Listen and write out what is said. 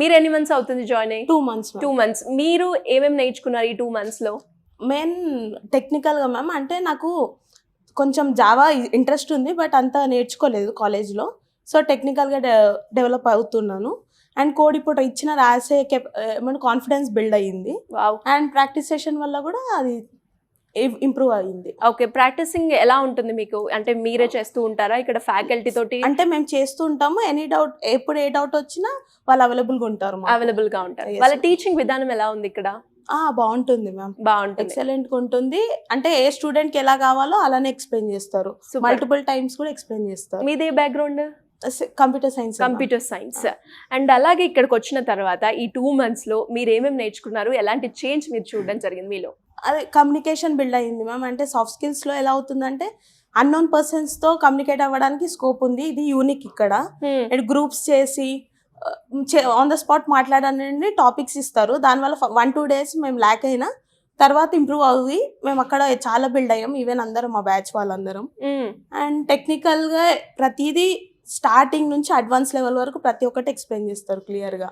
మీరు ఎన్ని మంత్స్ అవుతుంది జాయిన్ అయ్యి? 2 months 2 months. మీరు ఏమేమి నేర్చుకున్నారు ఈ 2 months లో? మెయిన్ టెక్నికల్గా మ్యామ్ అంటే నాకు కొంచెం జావా ఇంట్రెస్ట్ ఉంది, బట్ అంతా నేర్చుకోలేదు కాలేజ్లో. సో టెక్నికల్గా డెవలప్ అవుతున్నాను. అండ్ కోడ్ ఇప్పుడు ఇచ్చిన రాసే ఏమైనా కాన్ఫిడెన్స్ బిల్డ్ అయ్యింది. వావ్. అండ్ ప్రాక్టీస్ సెషన్ వల్ల కూడా అది ఇంప్రూవ్ అయ్యింది. ఓకే, ప్రాక్టీసింగ్ ఎలా ఉంటుంది మీకు? అంటే మీరే చేస్తూ ఉంటారా ఇక్కడ ఫ్యాకల్టీ తోటి? అంటే మేము చేస్తూ ఉంటాము. ఎనీ డౌట్, ఎప్పుడు ఏ డౌట్ వచ్చినా వాళ్ళు అవైలబుల్గా ఉంటారు. అవైలబుల్ గా ఉంటారు. Yes, వాళ్ళ ma'am. టీచింగ్ విధానం ఎలా ఉంది ఇక్కడ? బాగుంటుంది మ్యామ్, బాగుంటుంది. ఎక్సలెంట్గా ఉంటుంది. అంటే ఏ స్టూడెంట్కి ఎలా కావాలో అలానే ఎక్స్ప్లెయిన్ చేస్తారు. Super. మల్టిపుల్ టైమ్స్ కూడా ఎక్స్ప్లెయిన్ చేస్తారు. మీదే background? Computer science. Computer science. And అలాగే ఇక్కడికి వచ్చిన తర్వాత ఈ 2 months లో మీరు ఏమేమి నేర్చుకున్నారు? ఎలాంటి చేంజ్ మీరు చూడడం జరిగింది మీలో? అదే కమ్యూనికేషన్ బిల్డ్ అయ్యింది మ్యామ్. అంటే సాఫ్ట్ స్కిల్స్లో ఎలా అవుతుందంటే అన్నోన్ పర్సన్స్తో కమ్యూనికేట్ అవ్వడానికి స్కోప్ ఉంది. ఇది యూనిక్ ఇక్కడ. అండ్ గ్రూప్స్ చేసి ఆన్ ద స్పాట్ మాట్లాడడానికి టాపిక్స్ ఇస్తారు. దానివల్ల 1-2 days మేము ల్యాక్ అయినా తర్వాత ఇంప్రూవ్ అవ్వి మేము అక్కడ చాలా బిల్డ్ అయ్యాం. ఈవెన్ అందరం మా బ్యాచ్ వాళ్ళందరం. అండ్ టెక్నికల్గా ప్రతిదీ స్టార్టింగ్ నుంచి అడ్వాన్స్ లెవెల్ వరకు ప్రతి ఒక్కటి ఎక్స్ప్లెయిన్ చేస్తారు క్లియర్గా.